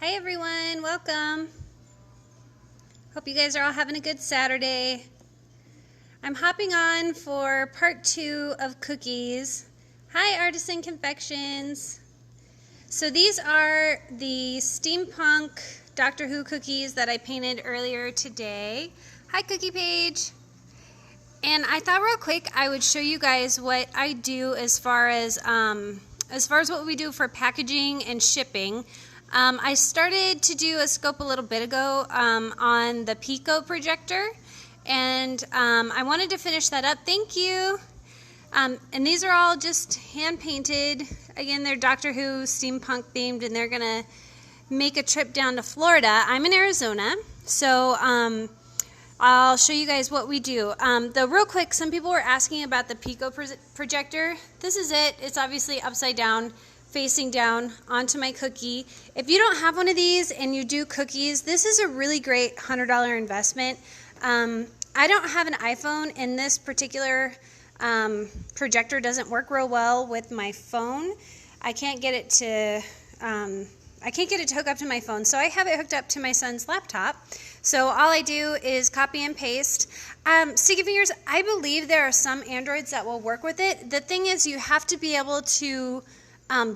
Hi everyone, welcome. Hope you guys are all having a good Saturday. I'm hopping on for part 2 of cookies. Hi Artisan Confections. So these are the steampunk Doctor Who cookies that I painted earlier today. Hi Cookie Page. And I thought real quick I would show you guys what I do as far as what we do for packaging and shipping. I started to do a scope a little bit ago on the pico projector, and I wanted to finish that up. Thank you. And these are all just hand painted. Again, they're Doctor Who steampunk themed, and they're gonna make a trip down to Florida. I'm in Arizona, so I'll show you guys what we do. Though real quick, some people were asking about the pico projector. This is it. It's obviously upside down, facing down onto my cookie. If you don't have one of these and you do cookies, this is a really great $100 investment. I don't have an iPhone, and this particular projector doesn't work real well with my phone. I can't get it to hook up to my phone, so I have it hooked up to my son's laptop. So all I do is copy and paste. Sticky fingers, I believe there are some Androids that will work with it. The thing is, you have to be able to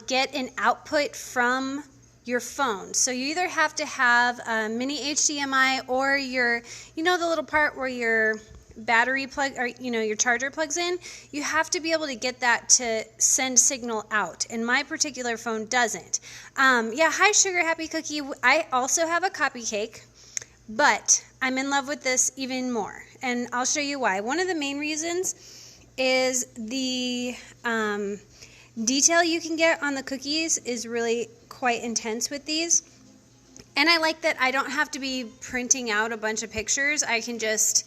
get an output from your phone. So you either have to have a mini HDMI or the little part where your battery plug, or your charger plugs in. You have to be able to get that to send signal out, and my particular phone doesn't. Yeah, hi Sugar Happy Cookie. I also have a copy cake, but I'm in love with this even more, and I'll show you why. One of the main reasons is the detail you can get on the cookies is really quite intense with these. And I like that I don't have to be printing out a bunch of pictures. I can just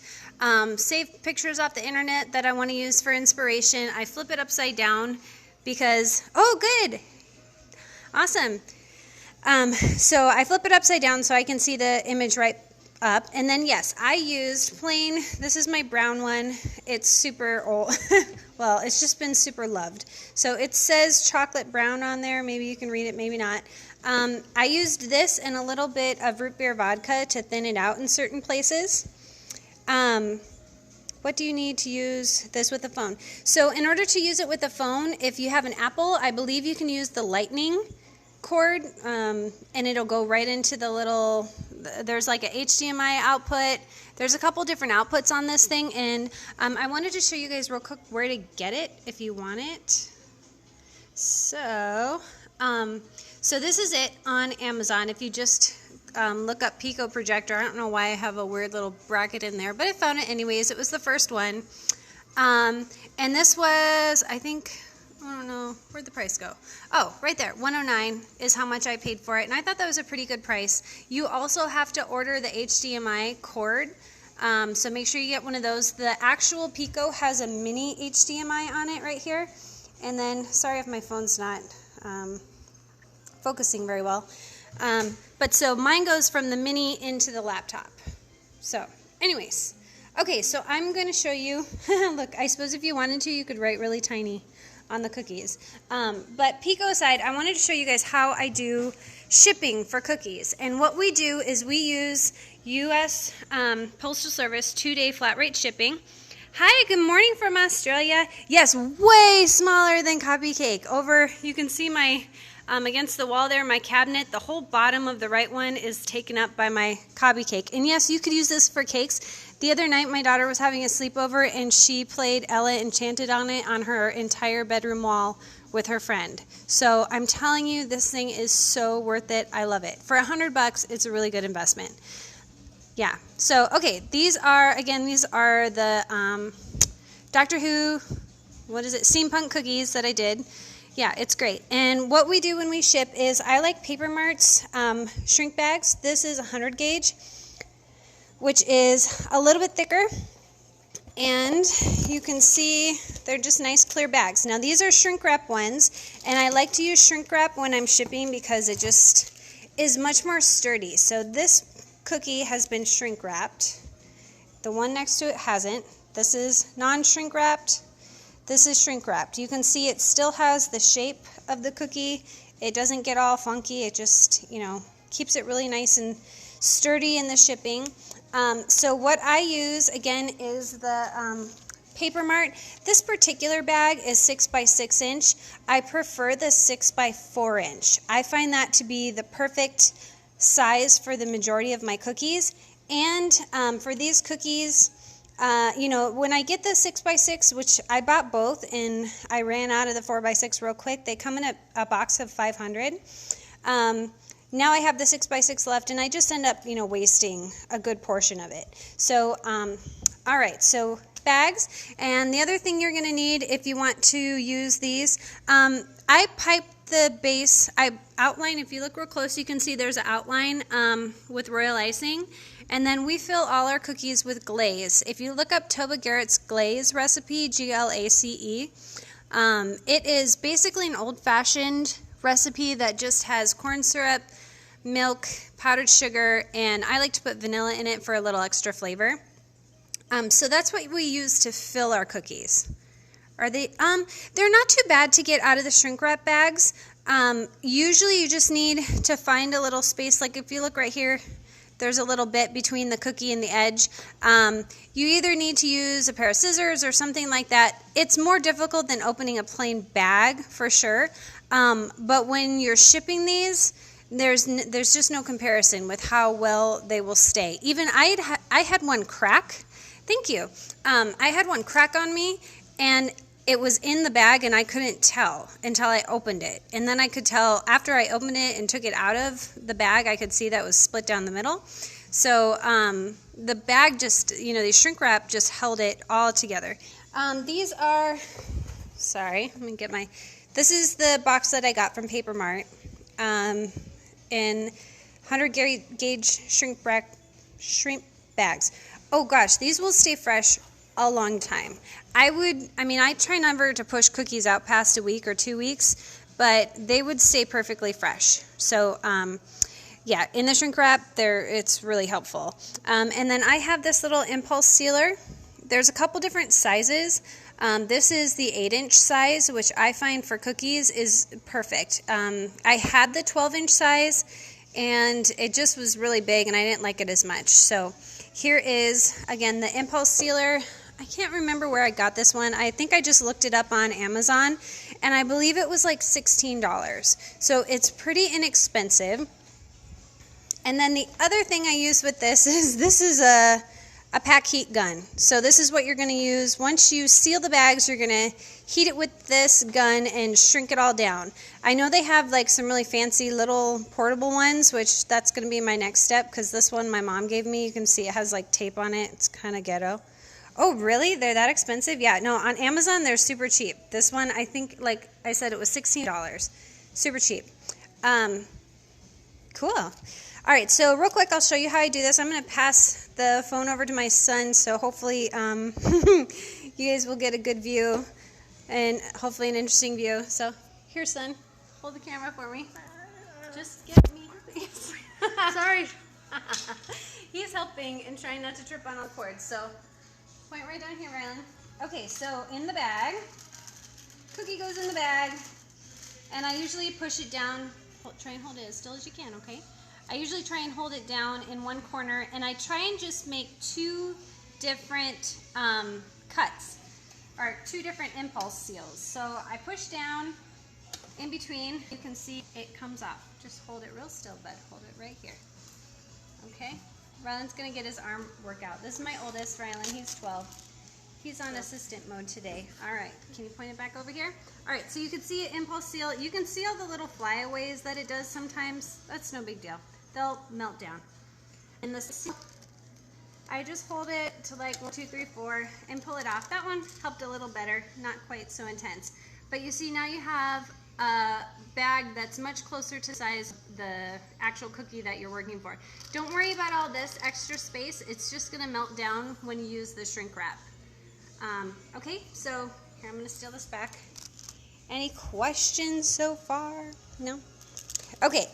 save pictures off the internet that I want to use for inspiration. I flip it upside down because, oh good, awesome. So I flip it upside down so I can see the image right up. And then yes, I used plain, this is my brown one. It's super old. Well, it's just been super loved. So it says chocolate brown on there. Maybe you can read it, maybe not. I used this and a little bit of root beer vodka to thin it out in certain places. What do you need to use this with a phone? So in order to use it with a phone, if you have an Apple, I believe you can use the lightning cord, and it'll go right into the little, there's like a HDMI output. There's a couple different outputs on this thing, and I wanted to show you guys real quick where to get it if you want it. So this is it on Amazon. If you just look up Pico projector, I don't know why I have a weird little bracket in there, but I found it anyways. It was the first one, and this was, I think, I don't know, where'd the price go? Oh, right there, $109 is how much I paid for it, and I thought that was a pretty good price. You also have to order the HDMI cord, so make sure you get one of those. The actual Pico has a mini HDMI on it right here, and then, sorry if my phone's not focusing very well, but so mine goes from the mini into the laptop. So, anyways, okay, so I'm going to show you, look, I suppose if you wanted to, you could write really tiny on the cookies. But Pico aside, I wanted to show you guys how I do shipping for cookies. And what we do is we use US Postal Service 2-day flat rate shipping. Hi, good morning from Australia. Yes, way smaller than copy cake. Over, you can see my, against the wall there, my cabinet, the whole bottom of the right one is taken up by my copy cake. And yes, you could use this for cakes. The other night, my daughter was having a sleepover, and she played Ella Enchanted on it on her entire bedroom wall with her friend. So I'm telling you, this thing is so worth it. I love it. For $100, it's a really good investment. Yeah. So, okay, these are the Doctor Who, what is it, steampunk cookies that I did. Yeah, it's great. And what we do when we ship is I like Paper Mart's shrink bags. This is 100 gauge. Which is a little bit thicker, and you can see they're just nice clear bags. Now these are shrink wrap ones, and I like to use shrink wrap when I'm shipping because it just is much more sturdy. So this cookie has been shrink wrapped. The one next to it hasn't. This is non-shrink wrapped. This is shrink wrapped. You can see it still has the shape of the cookie. It doesn't get all funky. It just, keeps it really nice and sturdy in the shipping. So what I use, again, is the Paper Mart. This particular bag is 6 by 6 inch. I prefer the 6 by 4 inch. I find that to be the perfect size for the majority of my cookies. And for these cookies, you know, when I get the 6 by 6, which I bought both and I ran out of the 4 by 6 real quick, they come in a box of 500. Now I have the 6 by 6 left, and I just end up, you know, wasting a good portion of it. So, all right, so bags. And the other thing you're going to need if you want to use these, I pipe the base. I outline, if you look real close, you can see there's an outline with royal icing. And then we fill all our cookies with glaze. If you look up Toba Garrett's glaze recipe, Glace, it is basically an old-fashioned recipe that just has corn syrup, milk, powdered sugar, and I like to put vanilla in it for a little extra flavor. So that's what we use to fill our cookies. Are they? They're not too bad to get out of the shrink wrap bags. Usually you just need to find a little space. Like if you look right here, there's a little bit between the cookie and the edge. You either need to use a pair of scissors or something like that. It's more difficult than opening a plain bag for sure. But when you're shipping these, there's just no comparison with how well they will stay. Even I had one crack. Thank you. I had one crack on me, and it was in the bag, and I couldn't tell until I opened it. And then I could tell after I opened it and took it out of the bag, I could see that it was split down the middle. So the bag just, you know, the shrink wrap just held it all together. These are, sorry, let me get my, this is the box that I got from Paper Mart in 100 gauge shrink bags. Oh gosh, these will stay fresh a long time. I try never to push cookies out past a week or 2 weeks, but they would stay perfectly fresh. So, yeah, in the shrink wrap, it's really helpful. And then I have this little impulse sealer. There's a couple different sizes. This is the 8-inch size, which I find for cookies is perfect. I had the 12-inch size, and it just was really big, and I didn't like it as much. So here is, again, the impulse sealer. I can't remember where I got this one. I think I just looked it up on Amazon, and I believe it was like $16. So it's pretty inexpensive. And then the other thing I use with this is a pack heat gun. So this is what you're going to use. Once you seal the bags, you're going to heat it with this gun and shrink it all down. I know they have like some really fancy little portable ones, which that's going to be my next step, because this one my mom gave me, you can see it has like tape on it. It's kind of ghetto. Oh, really? They're that expensive? Yeah, no, on Amazon, they're super cheap. This one, I think, like I said, it was $16. Super cheap. Cool. All right, so real quick, I'll show you how I do this. I'm going to pass the phone over to my son, so hopefully you guys will get a good view and hopefully an interesting view. So here, son, hold the camera for me. Just get me. Sorry. He's helping and trying not to trip on all cords, so point right down here, Rylan. Okay, so in the bag, cookie goes in the bag, and I usually push it down. Try and hold it as still as you can, okay? I usually try and hold it down in one corner, and I try and just make 2 different cuts, or 2 different impulse seals. So I push down in between. You can see it comes off. Just hold it real still, bud. Hold it right here. Okay? Rylan's going to get his arm workout. This is my oldest, Rylan. He's 12. He's on assistant mode today. All right. Can you point it back over here? All right. So you can see it impulse seal. You can see all the little flyaways that it does sometimes. That's no big deal. They'll melt down. And the seal, I just hold it to like 1, 2, 3, 4 and pull it off. That one helped a little better. Not quite so intense. But you see now you have a bag that's much closer to size the actual cookie that you're working for. Don't worry about all this extra space. It's just going to melt down when you use the shrink wrap. Okay, so here I'm going to steal this back. Any questions so far? No? Okay.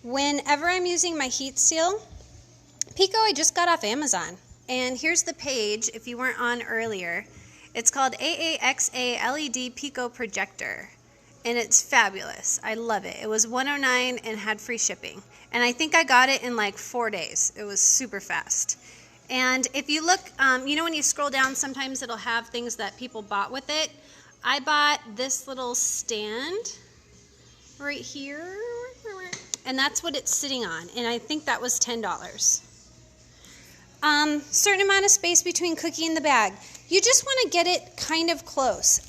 Whenever I'm using my heat seal, Pico I just got off Amazon. And here's the page if you weren't on earlier. It's called AAXA LED Pico Projector. and it's fabulous. I love it. It was $109 and had free shipping. And I think I got it in like 4 days. It was super fast. And if you look, you know when you scroll down, sometimes it'll have things that people bought with it. I bought this little stand right here, and that's what it's sitting on. And I think that was $10. Certain amount of space between cookie and the bag. You just want to get it kind of close.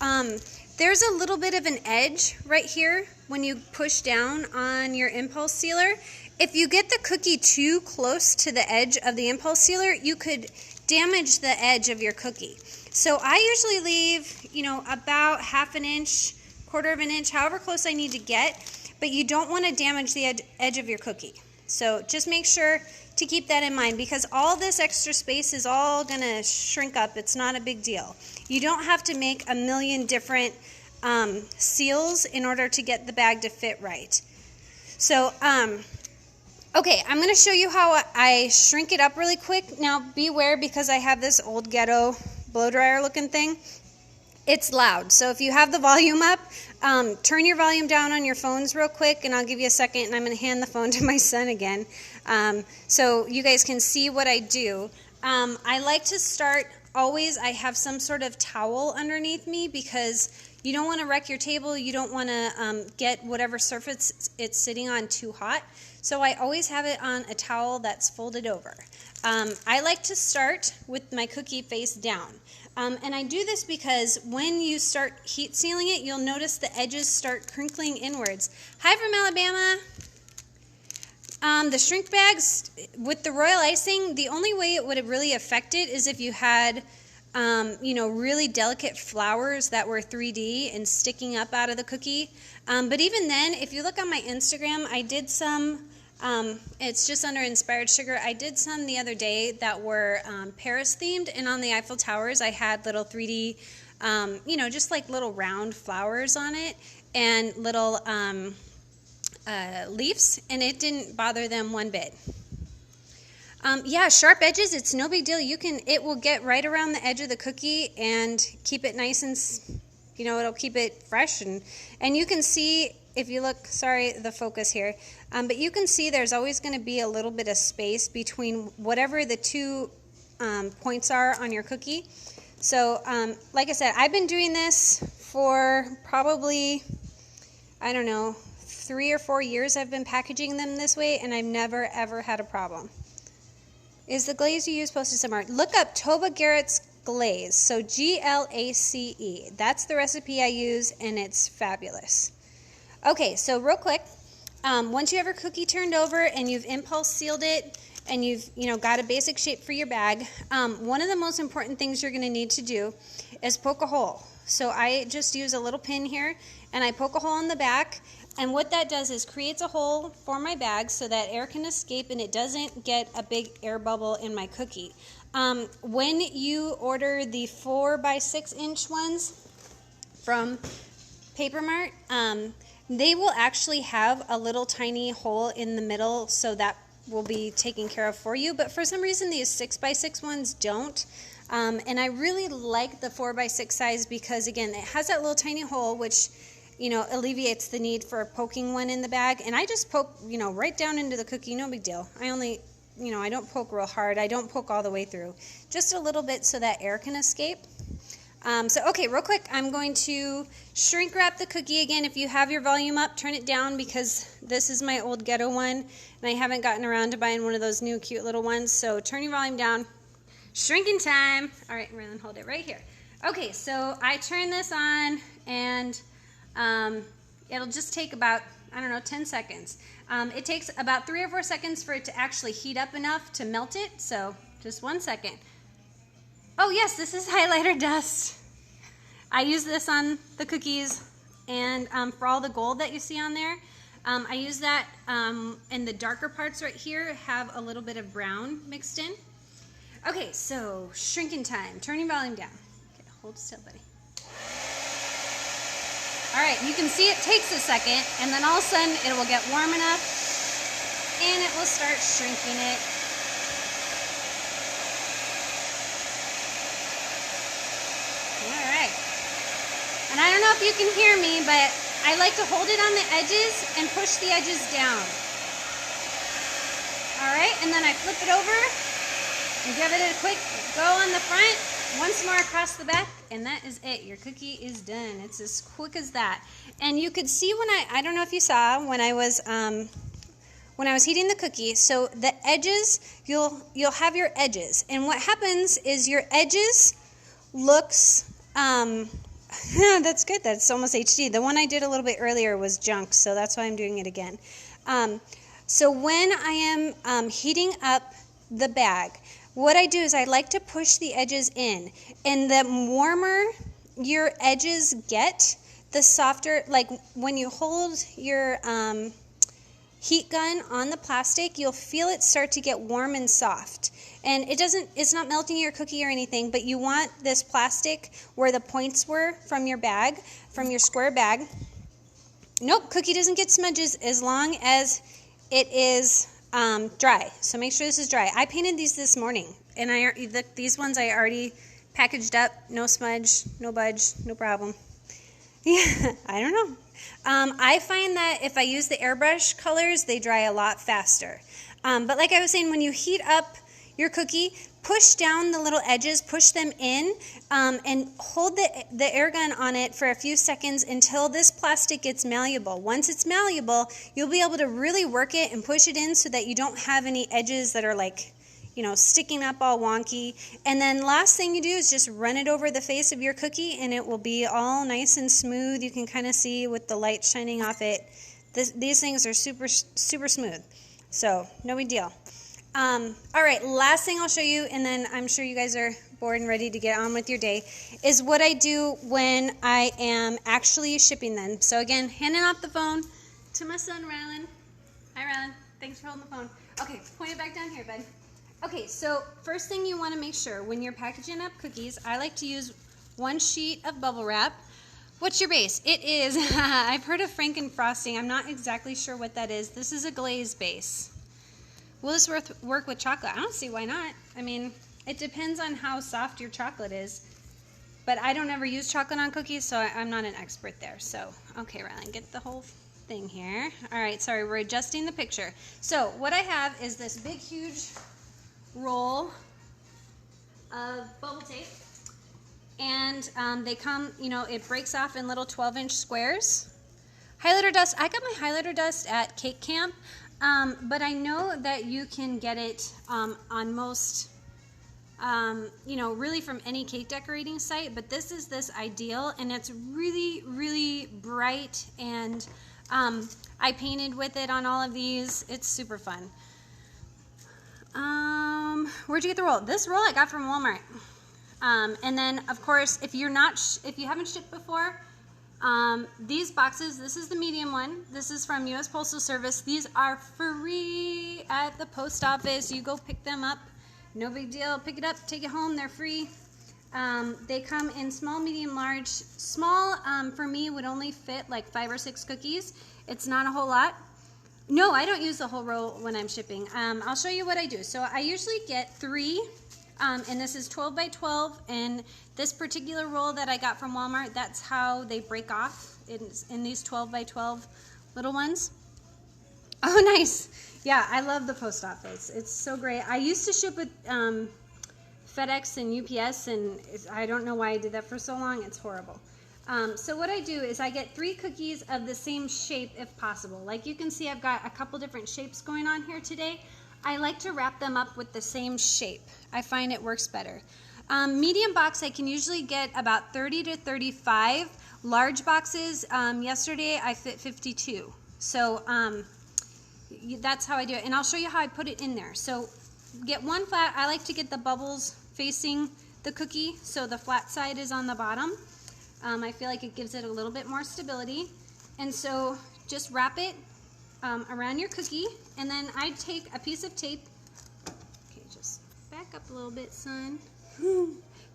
There's a little bit of an edge right here when you push down on your impulse sealer. If you get the cookie too close to the edge of the impulse sealer, you could damage the edge of your cookie. So I usually leave, you know, about ½ an inch, quarter of an inch, however close I need to get, but you don't want to damage the edge of your cookie. So just make sure to keep that in mind, because all this extra space is all going to shrink up. It's not a big deal. You don't have to make a million different seals in order to get the bag to fit right. So, okay, I'm going to show you how I shrink it up really quick. Now, beware, because I have this old ghetto blow dryer looking thing. It's loud, so if you have the volume up, turn your volume down on your phones real quick, and I'll give you a second, and I'm going to hand the phone to my son again, so you guys can see what I do. I like to start, always, I have some sort of towel underneath me, because you don't want to wreck your table, you don't want to get whatever surface it's sitting on too hot, so I always have it on a towel that's folded over. I like to start with my cookie face down. And I do this because when you start heat sealing it, you'll notice the edges start crinkling inwards. Hi from Alabama. The shrink bags with the royal icing, the only way it would have really affected is if you had, you know, really delicate flowers that were 3D and sticking up out of the cookie. But even then, if you look on my Instagram, I did some. It's just under Inspired Sugar. I did some the other day that were Paris themed, and on the Eiffel Towers I had little 3D, you know, just like little round flowers on it and little leaves, and it didn't bother them one bit. Yeah, sharp edges, it's no big deal. It will get right around the edge of the cookie and keep it nice and, you know, it'll keep it fresh, and you can see, if you look, sorry, the focus here, but you can see there's always going to be a little bit of space between whatever the two points are on your cookie. So, like I said, I've been doing this for probably, I don't know, 3 or 4 years I've been packaging them this way, and I've never, ever had a problem. Is the glaze you use posted somewhere? Look up Toba Garrett's glaze, so Glace. That's the recipe I use, and it's fabulous. Okay, so real quick, once you have your cookie turned over and you've impulse sealed it and you've, you know, got a basic shape for your bag, one of the most important things you're going to need to do is poke a hole. So I just use a little pin here and I poke a hole in the back, and what that does is creates a hole for my bag so that air can escape and it doesn't get a big air bubble in my cookie. When you order the 4x6 inch ones from Paper Mart, they will actually have a little tiny hole in the middle, so that will be taken care of for you. But for some reason, these 6x6 ones don't. And I really like the 4x6 size because, again, it has that little tiny hole, which, you know, alleviates the need for poking one in the bag. And I just poke, you know, right down into the cookie, no big deal. I only, you know, I don't poke real hard. I don't poke all the way through. Just a little bit so that air can escape. So, okay, real quick, I'm going to shrink wrap the cookie again. If you have your volume up, turn it down, because this is my old ghetto one, and I haven't gotten around to buying one of those new cute little ones. So turn your volume down. Shrinking time. All right, Marilyn, hold it right here. Okay, so I turn this on, and it'll just take about, I don't know, 10 seconds. It takes about 3 or 4 seconds for it to actually heat up enough to melt it, so just 1 second. Oh yes, this is highlighter dust. I use this on the cookies, and for all the gold that you see on there, I use that, and the darker parts right here have a little bit of brown mixed in. Okay, so shrinking time. Turn your volume down. Okay, hold still, buddy. All right, you can see it takes a second, and then all of a sudden it will get warm enough, and it will start shrinking it. And I don't know if you can hear me, but I like to hold it on the edges and push the edges down. All right, and then I flip it over and give it a quick go on the front, once more across the back, and that is it. Your cookie is done. It's as quick as that. And you could see when I don't know if you saw when I was heating the cookie, so the edges, you'll have your edges, and what happens is your edges looks, that's good, that's almost HD. The one I did a little bit earlier was junk, so that's why I'm doing it again. So when I am heating up the bag, what I do is I like to push the edges in, and the warmer your edges get, the softer, like when you hold your heat gun on the plastic, you'll feel it start to get warm and soft. And it's not melting your cookie or anything, but you want this plastic where the points were from your bag, from your square bag. Nope, cookie doesn't get smudges as long as it is dry. So make sure this is dry. I painted these this morning, and these ones I already packaged up. No smudge, no budge, no problem. Yeah, I don't know. I find that if I use the airbrush colors, they dry a lot faster. But like I was saying, when you heat up your cookie, push down the little edges, push them in, and hold the air gun on it for a few seconds until this plastic gets malleable. Once it's malleable, you'll be able to really work it and push it in so that you don't have any edges that are like, sticking up all wonky. And then last thing you do is just run it over the face of your cookie, and it will be all nice and smooth. You can kind of see with the light shining off it. These things are super, super smooth. So no big deal. All right, last thing I'll show you, and then I'm sure you guys are bored and ready to get on with your day, is what I do when I am actually shipping them. So again, handing off the phone to my son, Rylan. Hi, Rylan. Thanks for holding the phone. Okay, point it back down here, bud. Okay, so first thing you want to make sure when you're packaging up cookies, I like to use 1 sheet of bubble wrap. What's your base? It is, I've heard of Franken frosting. I'm not exactly sure what that is. This is a glaze base. Will this work with chocolate? I don't see why not. I mean, it depends on how soft your chocolate is. But I don't ever use chocolate on cookies, so I'm not an expert there. So, okay, Rylan, get the whole thing here. All right, sorry, we're adjusting the picture. So what I have is this big, huge roll of bubble tape. And they come, it breaks off in little 12-inch squares. Highlighter dust, I got my highlighter dust at Cake Camp. But I know that you can get it on most, really from any cake decorating site. But this is this ideal, and it's really, really bright. And I painted with it on all of these. It's super fun. Where'd you get the roll? This roll I got from Walmart. And then, of course, if you haven't shipped before, these boxes, this is the medium one. This is from US Postal Service. These are free at the post office. You go pick them up. No big deal. Pick it up, take it home. They're free. They come in small, medium, large. Small, for me, would only fit like 5 or 6 cookies. It's not a whole lot. No, I don't use the whole roll when I'm shipping. I'll show you what I do. So I usually get 3. And this is 12 by 12, and this particular roll that I got from Walmart, that's how they break off in these 12 by 12 little ones. Oh, nice. Yeah, I love the post office. It's so great. I used to ship with FedEx and UPS, and I don't know why I did that for so long. It's horrible. So what I do is I get 3 cookies of the same shape if possible. Like you can see, I've got a couple different shapes going on here today. I like to wrap them up with the same shape. I find it works better. Medium box, I can usually get about 30 to 35. Large boxes, yesterday I fit 52. So that's how I do it. And I'll show you how I put it in there. So get one flat. I like to get the bubbles facing the cookie, so the flat side is on the bottom. I feel like it gives it a little bit more stability. And so just wrap it around your cookie, and then I take a piece of tape. Okay, just back up a little bit, son.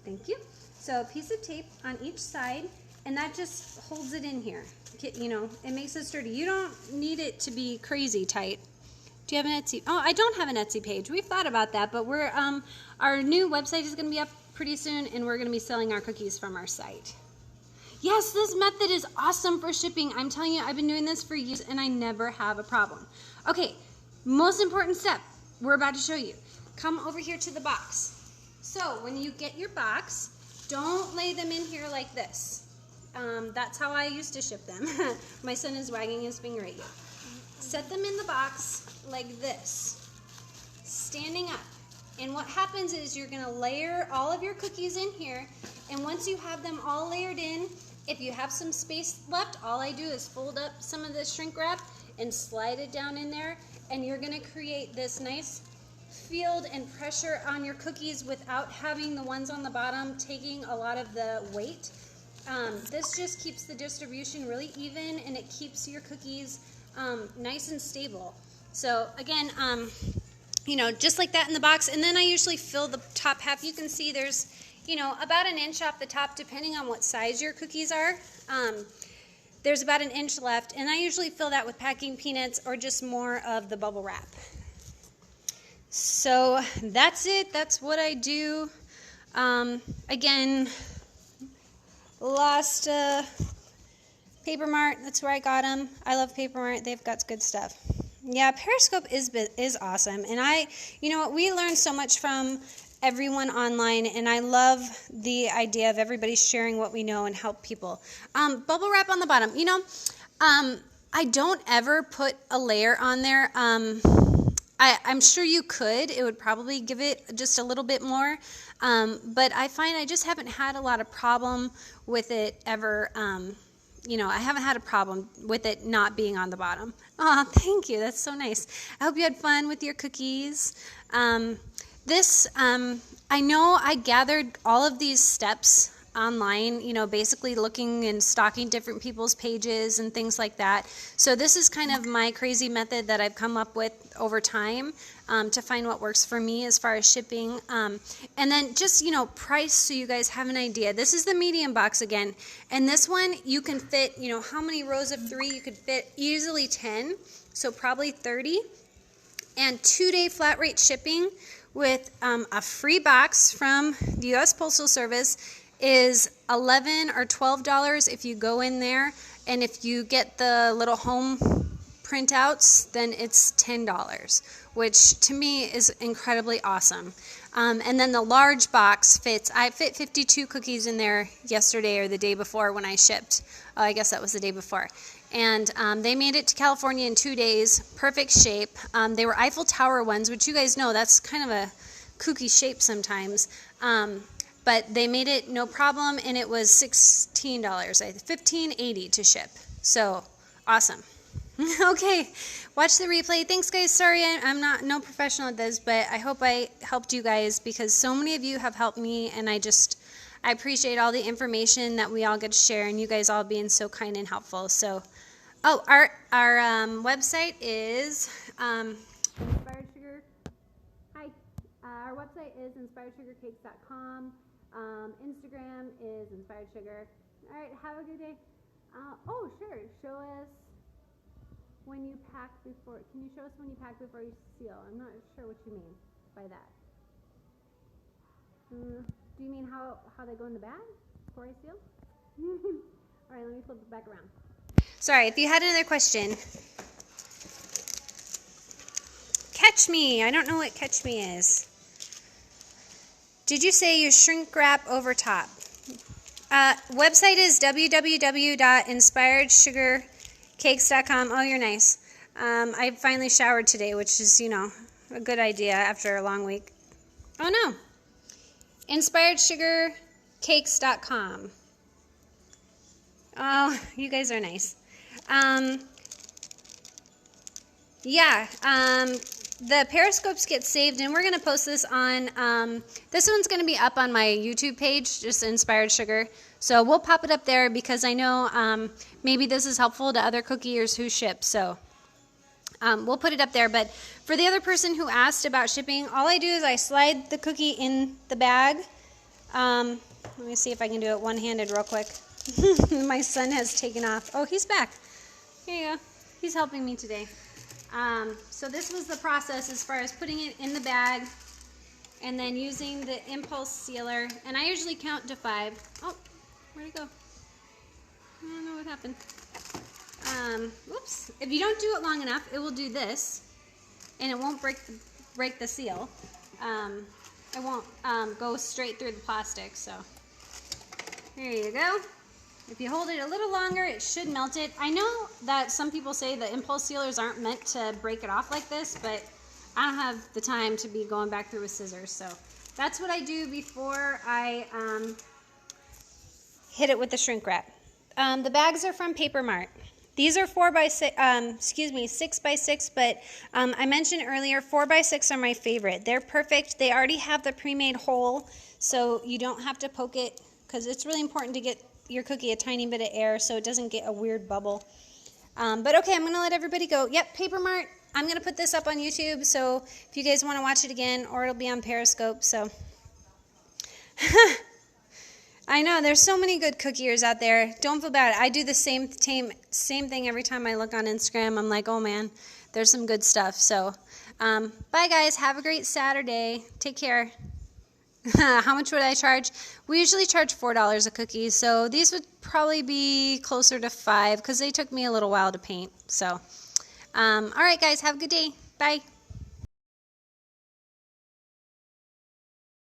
Thank you. So a piece of tape on each side, and that just holds it in here. It makes it sturdy. You don't need it to be crazy tight. Do you have an Etsy? Oh, I don't have an Etsy page. We've thought about that, but we're our new website is going to be up pretty soon, and we're going to be selling our cookies from our site. Yes, this method is awesome for shipping. I'm telling you, I've been doing this for years and I never have a problem. Okay, most important step we're about to show you. Come over here to the box. So when you get your box, don't lay them in here like this. That's how I used to ship them. My son is wagging his finger at you. Set them in the box like this, standing up. And what happens is you're gonna layer all of your cookies in here, and once you have them all layered in, if you have some space left, all I do is fold up some of the shrink wrap and slide it down in there, and you're gonna create this nice field and pressure on your cookies without having the ones on the bottom taking a lot of the weight. This just keeps the distribution really even, and it keeps your cookies nice and stable. So again, you know, just like that in the box, and then I usually fill the top half. You can see there's, you know, about an inch off the top, depending on what size your cookies are. There's about an inch left, and I usually fill that with packing peanuts or just more of the bubble wrap. So that's it. That's what I do. Again, lost Paper Mart. That's where I got them. I love Paper Mart. They've got good stuff. Yeah, Periscope is awesome, and you know what, we learn so much from everyone online, and I love the idea of everybody sharing what we know and help people. Bubble wrap on the bottom. You know, I don't ever put a layer on there. I'm sure you could. It would probably give it just a little bit more, but I find I just haven't had a lot of problem with it ever. You know, I haven't had a problem with it not being on the bottom. Oh, thank you. That's so nice. I hope you had fun with your cookies. I know I gathered all of these steps online, you know, basically looking and stalking different people's pages and things like that. So this is kind of my crazy method that I've come up with over time to find what works for me as far as shipping. And then just, you know, price so you guys have an idea. This is the medium box again. And this one you can fit, you know, how many rows of 3? You could fit easily 10, so probably 30. And 2-day flat rate shipping with a free box from the US Postal Service is $11 or $12 if you go in there, and if you get the little home printouts, then it's $10, which to me is incredibly awesome. And then the large box fits, I fit 52 cookies in there yesterday or the day before when I shipped. Oh, I guess that was the day before. And they made it to California in 2 days, perfect shape. They were Eiffel Tower ones, which you guys know that's kind of a kooky shape sometimes. But they made it no problem, and it was $16, $15.80 to ship. So awesome. Okay, watch the replay. Thanks, guys. Sorry, I'm no professional at this, but I hope I helped you guys because so many of you have helped me, and I appreciate all the information that we all get to share, and you guys all being so kind and helpful. So, oh, our website is Inspired Sugar. Hi, our website is inspiredsugarcakes.com. Instagram is Inspired Sugar. All right, have a good day. Oh, sure. Show us when you pack before. Can you show us when you pack before you seal? I'm not sure what you mean by that. Do you mean how they go in the bag before I seal? All right, let me flip it back around. Sorry, if you had another question. Catch me. I don't know what catch me is. Did you say you shrink wrap over top? Website is www.inspiredsugarcakes.com. Oh, you're nice. I finally showered today, which is, you know, a good idea after a long week. Oh, no. InspiredSugarCakes.com. Oh, you guys are nice. The Periscopes get saved, and we're going to post this on, this one's going to be up on my YouTube page, just Inspired Sugar. So we'll pop it up there because I know maybe this is helpful to other cookiers who ship. So we'll put it up there. But for the other person who asked about shipping, all I do is I slide the cookie in the bag. Let me see if I can do it one-handed real quick. My son has taken off. Oh, he's back. Here you go. He's helping me today. So this was the process as far as putting it in the bag and then using the impulse sealer. And I usually count to 5. Oh, where'd it go? I don't know what happened. Whoops. If you don't do it long enough, it will do this, and it won't break the seal. It won't go straight through the plastic, so there you go. If you hold it a little longer, it should melt it. I know that some people say the impulse sealers aren't meant to break it off like this, but I don't have the time to be going back through with scissors, so that's what I do before I hit it with the shrink wrap. The bags are from Paper Mart. These are 6 by 6, but I mentioned earlier 4 by 6 are my favorite. They're perfect. They already have the pre-made hole, so you don't have to poke it, because it's really important to get your cookie a tiny bit of air so it doesn't get a weird bubble. But okay, I'm going to let everybody go. Yep, Paper Mart. I'm going to put this up on YouTube, so if you guys want to watch it again, or it'll be on Periscope, so. I know, there's so many good cookiers out there. Don't feel bad. I do the same thing every time I look on Instagram. I'm like, oh man, there's some good stuff. So, bye guys. Have a great Saturday. Take care. How much would I charge? We usually charge $4 a cookie, so these would probably be closer to $5 because they took me a little while to paint. So, all right guys, have a good day. Bye.